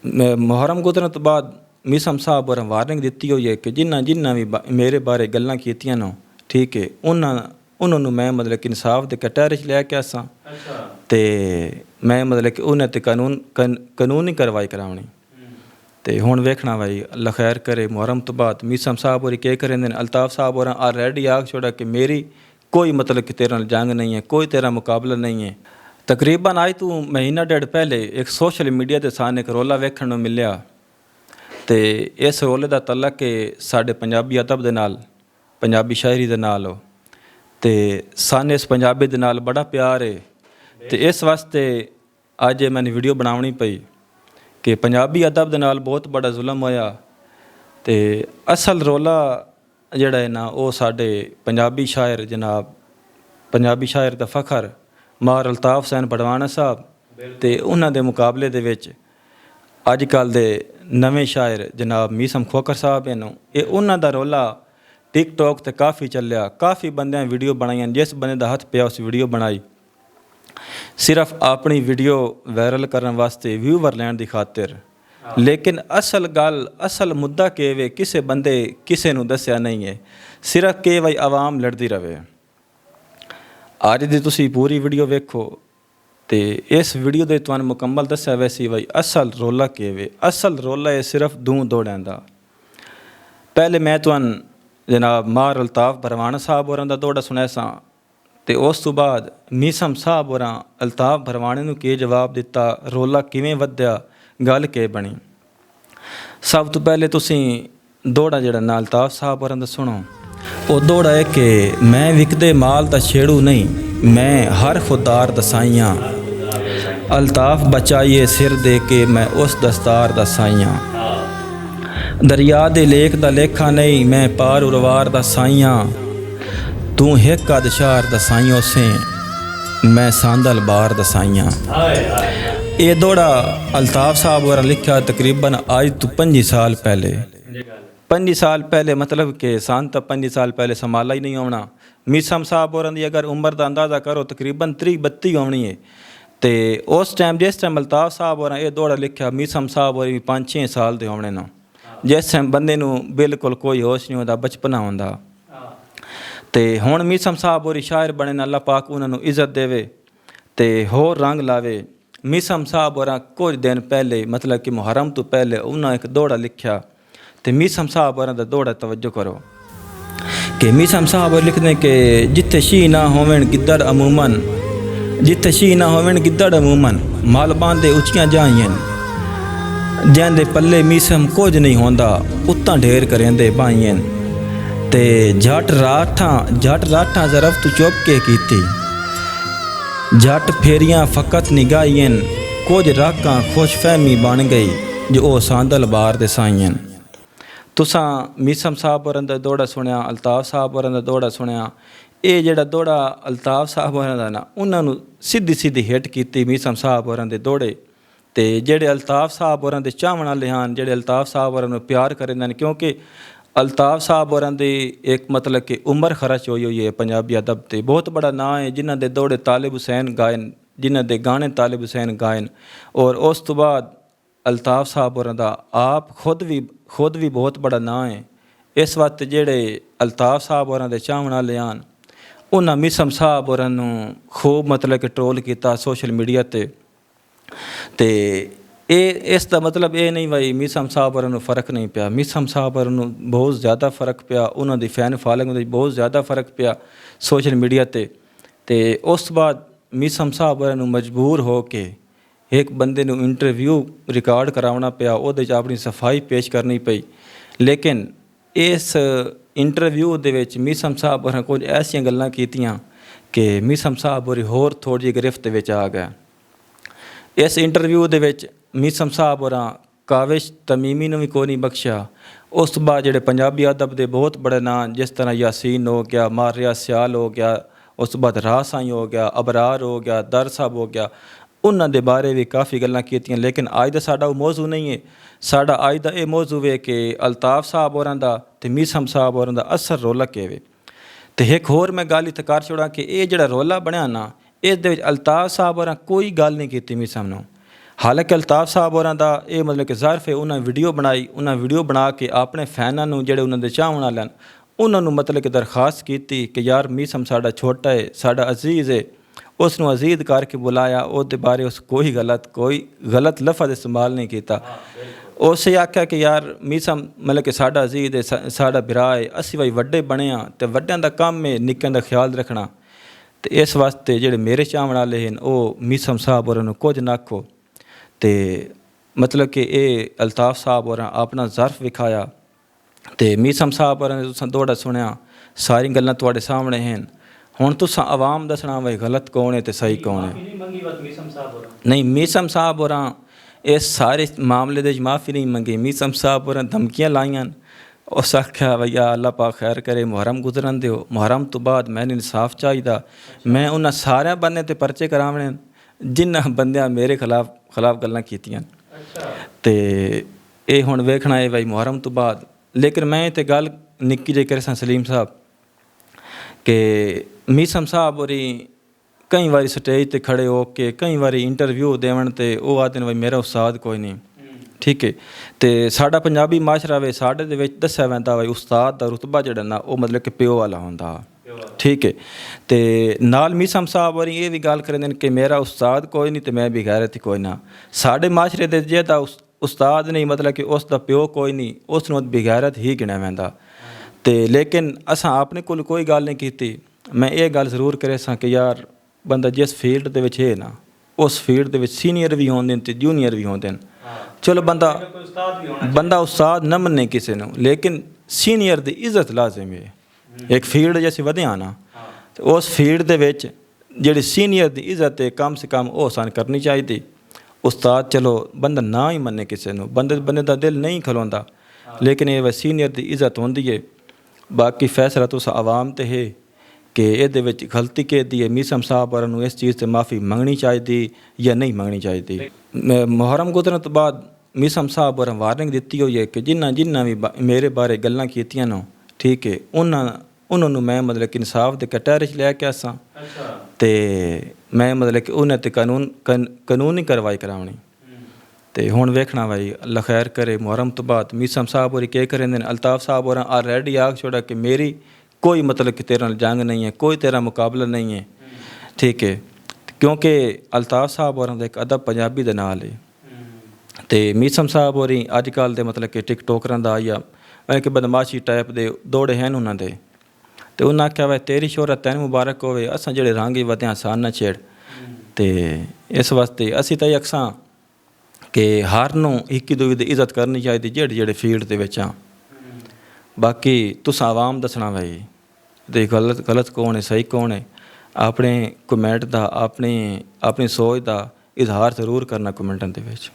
ਮੁਹਰਮ ਗੁਜ਼ਰਨ ਤੋਂ ਬਾਅਦ ਮੀਸਮ ਸਾਹਿਬ ਹੋਰਾਂ ਵਾਰਨਿੰਗ ਦਿੱਤੀ ਹੋਈ ਹੈ ਕਿ ਜਿਨ੍ਹਾਂ ਵੀ ਮੇਰੇ ਬਾਰੇ ਗੱਲਾਂ ਕੀਤੀਆਂ ਨੇ, ਠੀਕ ਹੈ, ਉਹਨਾਂ ਨੂੰ ਮੈਂ ਮਤਲਬ ਕਿ ਇਨਸਾਫ ਦੇ ਕਟਹਿਰੇ 'ਚ ਲੈ ਕੇ ਆਸਾਂ ਅਤੇ ਮੈਂ ਮਤਲਬ ਕਿ ਉਹਨਾਂ 'ਤੇ ਕਾਨੂੰਨੀ ਕਾਰਵਾਈ ਕਰਾਉਣੀ। ਅਤੇ ਹੁਣ ਵੇਖਣਾ ਭਾਈ ਅੱਲਾ ਖੈਰ करे। ਮੁਹਰਮ ਤੋਂ ਬਾਅਦ ਮੀਸਮ ਸਾਹਿਬ ਹੋਰੀ ਕੀ ਕरेंदे ने, अल्ताफ़ साहब होर ऑलरेडी आख छोड़ा कि मेरी कोई मतलब कि तेरे नाल जंग नहीं है, कोई तेरा मुकाबला नहीं है। तकरीबन आज तू महीना डेढ़ पहले एक सोशल मीडिया के सामने एक रोला वेखण नूं मिलिया, तो इस रोले का तलक है साडे पंजाबी अदब दे नाल, पंजाबी शायरी दे नाल हो, तो सानू इस पंजाबी दे नाल बड़ा प्यार है। तो इस वास्ते अज मैंने वीडियो बनानी पई कि पंजाबी अदब दे नाल बहुत बड़ा जुल्म होया। तो असल रोला जिहड़ा है ना वो साडे पंजाबी शायर जनाब, पंजाबी शायर दा फखर मार अल्ताफ़ हुसैन पडवाना साहब, तो उन्हां दे मुकाबले दे विच अजकल दे नवे शायर जनाब मीसम खोकर साहब हैं, ये उन्हां दा रोला टिकटॉक ते काफ़ी चलिया, काफ़ी बंदे वीडियो बनाई, जिस बंदे दा हथ पिया उस वीडियो बनाई सिर्फ अपनी वीडियो वायरल करने वास्ते, व्यूवर लैण दी खातिर। लेकिन असल गल असल मुद्दा कि वे किसी बंदे किसी नूं दस्सिया नहीं है, सिर्फ कि भाई आवाम लड़ती रहे। अज दी तुसी पूरी वीडियो वेखो तो इस वीडियो दे तुहानूं मुकम्मल दस्सिया वैसी भाई असल रोला कि वे। असल रोला है सिर्फ दूं दौड़ियां दा। पहले मैं तुहानूं जनाब मार अल्ताफ़ भरवाना साहब होरां दा दौड़ा सुनाया सा, तो उस तो बाद मीसम साहब होरां अल्ताफ़ भरवाने नूं की जवाब दिता, रोला किवें वधिया, गल के बनी। सब तो पहले तुसी दौड़ा जिहड़ा ना अल्ताफ़ साहब होरां दा सुनो। वो दौड़ा है कि मैं विकदे माल दा छेड़ू नहीं, मैं हर खुदार दसाइयाँ, अल्ताफ़ बचाइए सिर दे के मैं उस दस्तार दा साइयाँ, दरिया दे लेख दा लेखा नहीं, मैं पार उरवार दा साइयाँ, तू हिक अदशार दसाइयों से मैं सांदल बार दसाइयाँ। ये दौड़ा अल्ताफ़ साहब होर लिखा तकरीबन आज तो 25 साल पहले, 25 साल पहले मतलब कि सन तो 25 साल पहले संभाला ही नहीं होना। मीसम साहब होर की अगर उम्र का अंदाज़ा करो तकरीबन 30-32 होनी है। तो उस टाइम जिस टाइम अल्ताफ़ साहब होर ये दौड़ा लिखा, मीसम साहब होर भी 5-6 साल के होने ना, जिस टाइम बंदे नूं बिल्कुल कोई होश नहीं होता, बचपना होंदा। तो हुण मीसम साहब होरी शायर बने, अल्लाह पाक उन्होंने इज़्ज़त देवे तो होर रंग लावे। मीसम साहब होरां कुछ दिन पहले मतलब कि मुहर्रम तो पहले उन्होंने एक दौड़ा लिखा, तो मीसम साहब होरां दा दौड़ा तवज्जो करो कि मीसम साहब होर लिखदे कि जिथे शी ना होवन गिद्दड़ अमूमन, जिथे शी ना होवन गिद्दड़ अमूमन, मल बांधे उचियां जाइयां, जिंदे पल्ले मीसम कुछ नहीं होंदा, उत्तां ढेर करेंदे बाइयां, ते जट राठां ज़रफ़ तू चुप के कीती, जट फेरियां फ़कत निगाहियन, कुछ राकां खुशफहमी बन गई जो ओ सांदल बार दे साइयन। तुसां मीसम साहब होरां दा दौड़ा सुनिया, अल्ताफ़ साहब होरां दा दौड़ा सुनिया। ये जिहड़ा दौड़ा अल्ताफ़ साहब होरां दा ना, उन्हां नूं सीधी हिट कीती मीसम साहब होरां दे दौड़े। ते जेहड़े अल्ताफ़ साहब होरां दे चाहण वाले हन, जेहड़े अल्ताफ़ साहब होरां नूं प्यार करेंदे हन, क्योंकि अल्ताफ़ साहब होरां दी एक मतलब कि उम्र खर्च हुई है पंजाबी अदब ते, बहुत बड़ा नाम है, जिन्हां दे दौड़े तालिब हुसैन गायन, जिन्हां दे गाने तालिब हुसैन गायन। और उस तो बाद अल्ताफ़ साहब होरां दा आप खुद भी बहुत बड़ा नाम है। इस वास्ते जेहड़े अल्ताफ़ साहब होरां दे चाहण वाले हन, उन्हां मीसम साहब होरां नूं खूब मतलब कि ट्रोल किया सोशल मीडिया ते इसका मतलब ये नहीं भाई मीसम साहब होरां नूं फ़र्क नहीं पिया, मीसम साहब होरां नूं बहुत ज़्यादा फ़र्क पिया, उन्हां दी फैन फॉलोइंग दा बहुत ज़्यादा फ़र्क पिया सोशल मीडिया ते उस बाद मीसम साहब होरां नूं मजबूर हो के एक बंदे नूं इंटरव्यू रिकॉर्ड कराउणा पिया, उहदे च अपनी सफाई पेश करनी पई। लेकिन इस इंटरव्यू दे विच मीसम साहब होरां कुछ ऐसियां गल्लां कीतियां कि मीसम साहब होरी होर थोड़ी जी गिरफ्त विच आ गया। इस इंटरव्यू दे विच मीसम साहब होरां काविश तमीमी नूं भी कोई नहीं बख्शिया। उस तो बाद जिहड़े पंजाबी अदब दे बहुत बड़े नाम जिस तरह यासीन हो गया, मारिया सियाल हो गया, उस तो बाद राह साईं हो गया, अबरार हो गया, दर साहब हो गया, उन्हां दे बारे भी काफ़ी गल्लां कीतियां। लेकिन अज दा साडा वो मौजू नहीं है, साडा अज दा ये मौजू है कि अल्ताफ़ साहब होरां दा ते मीसम साहब होरां दा असल रोला केह् वे। ते एक होर मैं गल इत्थे कर छोड़ां कि ये जिहड़ा रोला बनिया ना, इस दे विच अल्ताफ़ साहब होरां कोई गल नहीं कीती मीसम नूं। ਹਾਲਾਂਕਿ ਅਲਤਾਫ ਸਾਹਿਬ ਹੋਰਾਂ ਦਾ ਇਹ ਮਤਲਬ ਕਿ ਜ਼ਾਰਫ ਹੈ, ਉਹਨਾਂ ਵੀਡੀਓ ਬਣਾਈ, ਉਹਨਾਂ ਵੀਡੀਓ ਬਣਾ ਕੇ ਆਪਣੇ ਫੈਨਾਂ ਨੂੰ ਜਿਹੜੇ ਉਹਨਾਂ ਦੇ ਚਾਹਣ ਵਾਲੇ ਹਨ ਉਹਨਾਂ ਨੂੰ ਮਤਲਬ ਕਿ ਦਰਖਾਸਤ ਕੀਤੀ ਕਿ ਯਾਰ ਮੀਸਮ ਸਾਡਾ ਛੋਟਾ ਹੈ, ਸਾਡਾ ਅਜ਼ੀਜ਼ ਹੈ, ਉਸ ਨੂੰ ਅਜ਼ੀਜ਼ ਕਰਕੇ ਬੁਲਾਇਆ, ਉਹਦੇ ਬਾਰੇ ਉਸ ਕੋਈ ਗਲਤ ਲਫ਼ਜ਼ ਇਸਤੇਮਾਲ ਨਹੀਂ ਕੀਤਾ। ਉਸੇ ਆਖਿਆ ਕਿ ਯਾਰ ਮੀਸਮ ਮਤਲਬ ਕਿ ਸਾਡਾ ਅਜ਼ੀਜ਼ ਹੈ, ਸਾਡਾ ਭਰਾ ਹੈ, ਅਸੀਂ ਬਈ ਵੱਡੇ ਬਣੇ ਹਾਂ ਅਤੇ ਵੱਡਿਆਂ ਦਾ ਕੰਮ ਹੈ ਨਿੱਕਿਆਂ ਦਾ ਖਿਆਲ ਰੱਖਣਾ। ਅਤੇ ਇਸ ਵਾਸਤੇ ਜਿਹੜੇ ਮੇਰੇ ਚਾਹਣ ਵਾਲੇ ਹਨ ਉਹ ਮੀਸਮ ਸਾਹਿਬ ਹੋਰਾਂ ਨੂੰ ਕੁਝ ਨਾ ਆਖੋ। ਅਤੇ ਮਤਲਬ ਕਿ ਇਹ ਅਲਤਾਫ ਸਾਹਿਬ ਹੋਰਾਂ ਆਪਣਾ ਜ਼ਰਫ ਵਿਖਾਇਆ ਅਤੇ ਮੀਸਮ ਸਾਹਿਬ ਹੋਰਾਂ ਨੇ ਤੁਸੀਂ ਤੁਹਾਡਾ ਸੁਣਿਆ, ਸਾਰੀ ਗੱਲਾਂ ਤੁਹਾਡੇ ਸਾਹਮਣੇ ਹਨ। ਹੁਣ ਤੁਸੀਂ ਆਵਾਮ ਦੱਸਣਾ ਬਈ ਗਲਤ ਕੌਣ ਹੈ ਅਤੇ ਸਹੀ ਕੌਣ ਹੈ। ਨਹੀਂ, ਮੀਸਮ ਸਾਹਿਬ ਹੋਰਾਂ ਇਸ ਸਾਰੇ ਮਾਮਲੇ ਦੇ ਮਾफ़ी नहीं मंगी। ਮੀਸਮ ਸਾਹਿਬ ਹੋਰਾਂ ਧਮਕੀਆਂ ਲਾਈਆਂ। ਉਸ ਆਖਿਆ ਭਈਆ ਅੱਲਾ ਪਾਕ ਖੈਰ ਕਰੇ, ਮੁਹਰਮ ਗੁਜ਼ਰਨ ਦਿਓ, ਮੁਹਰਮ ਤੋਂ ਬਾਅਦ ਮੈਨੂੰ ਇਨਸਾਫ ਚਾਹੀਦਾ। ਮੈਂ ਉਹਨਾਂ ਸਾਰਿਆਂ ਬੰਦੇ 'ਤੇ ਪਰਚੇ ਕਰਾਵਣੇ ਜਿਨ੍ਹਾਂ ਬੰਦਿਆਂ ਮੇਰੇ ਖਿਲਾਫ ਗੱਲਾਂ ਕੀਤੀਆਂ। ਅਤੇ ਇਹ ਹੁਣ ਵੇਖਣਾ ਹੈ ਬਈ ਮੁਹਰਮ ਤੋਂ ਬਾਅਦ। ਲੇਕਿਨ ਮੈਂ ਤੇ ਗੱਲ ਨਿੱਕੀ ਜਿਹੀ ਕਰਾਂ ਸਲੀਮ ਸਾਹਿਬ ਕਿ ਮੀਸਮ ਸਾਹਿਬ ਹੋਰੀ ਕਈ ਵਾਰੀ ਸਟੇਜ 'ਤੇ ਖੜੇ ਹੋ ਕੇ ਕਈ ਵਾਰੀ ਇੰਟਰਵਿਊ ਦੇਵਣ 'ਤੇ ਉਹ ਆਖਦੇ ਨੇ ਬਈ ਮੇਰਾ ਉਸਤਾਦ ਕੋਈ ਨਹੀਂ, ਠੀਕ ਹੈ। ਅਤੇ ਸਾਡਾ ਪੰਜਾਬੀ ਮਾਸ਼ਰਾ ਵੇ, ਸਾਡੇ ਦੇ ਵਿੱਚ ਦੱਸਿਆ ਜਾਂਦਾ ਬਈ ਉਸਤਾਦ ਦਾ ਰੁਤਬਾ ਜਿਹੜਾ ਨਾ ਉਹ ਮਤਲਬ ਕਿ ਪਿਓ ਵਾਲਾ ਹੁੰਦਾ, ਠੀਕ ਹੈ। ਅਤੇ ਨਾਲ ਮੀਸਮ ਸਾਹਿਬ ਹੋਰੀ ਇਹ ਵੀ ਗੱਲ ਕਰਦੇ ਨੇ ਕਿ ਮੇਰਾ ਉਸਤਾਦ ਕੋਈ ਨਹੀਂ ਅਤੇ ਮੈਂ ਵੀ ਗੈਰਤ ਕੋਈ ਨਾ। ਸਾਡੇ ਮਾਸ਼ਰੇ ਦੇ ਜਿਹਦਾ ਉਸਤਾਦ ਨਹੀਂ ਮਤਲਬ ਕਿ ਉਸ ਦਾ ਪਿਓ ਕੋਈ ਨਹੀਂ, ਉਸ ਨੂੰ ਬੇਗੈਰਤ ਹੀ ਗਿਣਿਆ ਜਾਂਦਾ। ਅਤੇ ਲੇਕਿਨ ਅਸਾਂ ਆਪਣੇ ਕੋਲ ਕੋਈ ਗੱਲ ਨਹੀਂ ਕੀਤੀ। ਮੈਂ ਇਹ ਗੱਲ ਜ਼ਰੂਰ ਕਰੇ ਸਾਂ ਕਿ ਯਾਰ ਬੰਦਾ ਜਿਸ ਫੀਲਡ ਦੇ ਵਿੱਚ ਹੈ ਨਾ ਉਸ ਫੀਲਡ ਦੇ ਵਿੱਚ ਸੀਨੀਅਰ ਵੀ ਹੁੰਦੇ ਨੇ ਅਤੇ ਜੂਨੀਅਰ ਵੀ ਹੁੰਦੇ ਨੇ। ਚਲੋ ਬੰਦਾ ਉਸਤਾਦ ਨਾ ਮੰਨੇ ਕਿਸੇ ਨੂੰ, ਲੇਕਿਨ ਸੀਨੀਅਰ ਦੀ ਇੱਜ਼ਤ ਲਾਜ਼ਮ ਹੈ। ਇੱਕ ਫੀਲਡ ਜੇ ਅਸੀਂ ਵਧਿਆ ਨਾ ਅਤੇ ਉਸ ਫੀਲਡ ਦੇ ਵਿੱਚ ਜਿਹੜੀ ਸੀਨੀਅਰ ਦੀ ਇੱਜ਼ਤ ਹੈ ਕਮ ਸੇ ਕਮ ਉਹ ਸਾਨੂੰ ਕਰਨੀ ਚਾਹੀਦੀ। ਉਸਤਾਦ ਚਲੋ ਬੰਦਾ ਨਾ ਹੀ ਮੰਨੇ ਕਿਸੇ ਨੂੰ, ਬੰਦੇ ਦਾ ਦਿਲ ਨਹੀਂ ਖਲੋਂਦਾ, ਲੇਕਿਨ ਇਹ ਸੀਨੀਅਰ ਦੀ ਇੱਜ਼ਤ ਹੁੰਦੀ ਹੈ। ਬਾਕੀ ਫੈਸਲਾ ਤੁਸੀਂ ਆਵਾਮ 'ਤੇ ਹੈ ਕਿ ਇਹਦੇ ਵਿੱਚ ਗਲਤੀ ਕਿਹਦੀ ਹੈ। ਮੀਸਮ ਸਾਹਿਬ ਹੋਰਾਂ ਨੂੰ ਇਸ ਚੀਜ਼ 'ਤੇ ਮਾफ़ੀ ਮੰਗਣੀ ਚਾਹੀਦੀ ਜਾਂ ਨਹੀਂ ਮੰਗਣੀ ਚਾਹੀਦੀ। ਮੁਹਰਮ ਗੁਜ਼ਰਨ ਤੋਂ ਬਾਅਦ ਮੀਸਮ ਸਾਹਿਬ ਹੋਰਾਂ ਵਾਰਨਿੰਗ ਦਿੱਤੀ ਹੋਈ ਹੈ ਕਿ ਜਿਨ੍ਹਾਂ ਵੀ ਮੇਰੇ ਬਾਰੇ ਗੱਲਾਂ ਕੀਤੀਆਂ ਨੇ, ਠੀਕ ਹੈ, ਉਹਨਾਂ ਨੂੰ ਮੈਂ ਮਤਲਬ ਕਿ ਇਨਸਾਫ ਦੇ ਕਟਹਿਰੇ 'ਚ ਲੈ ਕੇ ਆਸਾਂ ਅਤੇ ਮੈਂ ਮਤਲਬ ਕਿ ਉਹਨਾਂ 'ਤੇ ਕਾਨੂੰਨੀ ਕਾਰਵਾਈ ਕਰਾਉਣੀ। ਅਤੇ ਹੁਣ ਵੇਖਣਾ ਭਾਈ ਅੱਲਾ ਖੈਰ ਕਰੇ। ਮੁਹਰਮ ਤੋਂ ਬਾਅਦ ਮੀਸਮ ਸਾਹਿਬ ਹੋਰੀ ਕੀ ਕरेंगे। ਅਲਤਾਫ ਸਾਹਿਬ ਹੋਰਾਂ ਆਲਰੇਡੀ ਆਖ ਛੋੜਾ ਕਿ ਮੇਰੀ ਕੋਈ ਮਤਲਬ ਕਿ ਤੇਰੇ ਨਾਲ ਜੰਗ ਨਹੀਂ ਹੈ, ਕੋਈ ਤੇਰਾ ਮੁਕਾਬਲਾ ਨਹੀਂ ਹੈ, ਠੀਕ ਹੈ। ਕਿਉਂਕਿ ਅਲਤਾਫ ਸਾਹਿਬ ਹੋਰਾਂ ਦਾ ਇੱਕ ਅਦਬ ਪੰਜਾਬੀ ਦੇ ਨਾਲ ਹੈ। ਅਤੇ ਮੀਸਮ ਸਾਹਿਬ ਹੋਰੀ ਅੱਜ ਕੱਲ੍ਹ ਦੇ ਮਤਲਬ ਕਿ ਟਿਕਟੋਕਰਾਂ ਦਾ ਜਾਂ ਮਤਲਬ ਕਿ ਬਦਮਾਸ਼ੀ ਟਾਈਪ ਦੇ ਦੌੜੇ ਹਨ ਉਹਨਾਂ ਦੇ। ਅਤੇ ਉਹਨਾਂ ਆਖਿਆ ਵਾ ਤੇਰੀ ਸ਼ੋਹਰਤ ਤੈਨੂੰ ਮੁਬਾਰਕ ਹੋਵੇ, ਅਸਾਂ ਜਿਹੜੇ ਰੰਗ ਹੀ ਵਧਿਆ ਸਾਨ ਨਾ ਛੇੜ। ਅਤੇ ਇਸ ਵਾਸਤੇ ਅਸੀਂ ਤਾਂ ਇਹ ਅਕਸਾਂ ਕਿ ਹਰ ਨੂੰ ਇੱਕ ਦੂਜੇ ਦੀ ਇੱਜ਼ਤ ਕਰਨੀ ਚਾਹੀਦੀ ਜਿਹੜੇ ਫੀਲਡ ਦੇ ਵਿੱਚ ਆ। ਬਾਕੀ ਤੁਸੀਂ ਆਵਾਮ ਦੱਸਣਾ ਭਾਈ ਤੇ ਗਲਤ ਕੌਣ ਹੈ ਸਹੀ ਕੌਣ ਹੈ। ਆਪਣੇ ਕਮੈਂਟ ਦਾ ਆਪਣੀ ਸੋਚ ਦਾ ਇਜ਼ਹਾਰ ਜ਼ਰੂਰ ਕਰਨਾ ਕਮੈਂਟਾਂ ਦੇ ਵਿੱਚ।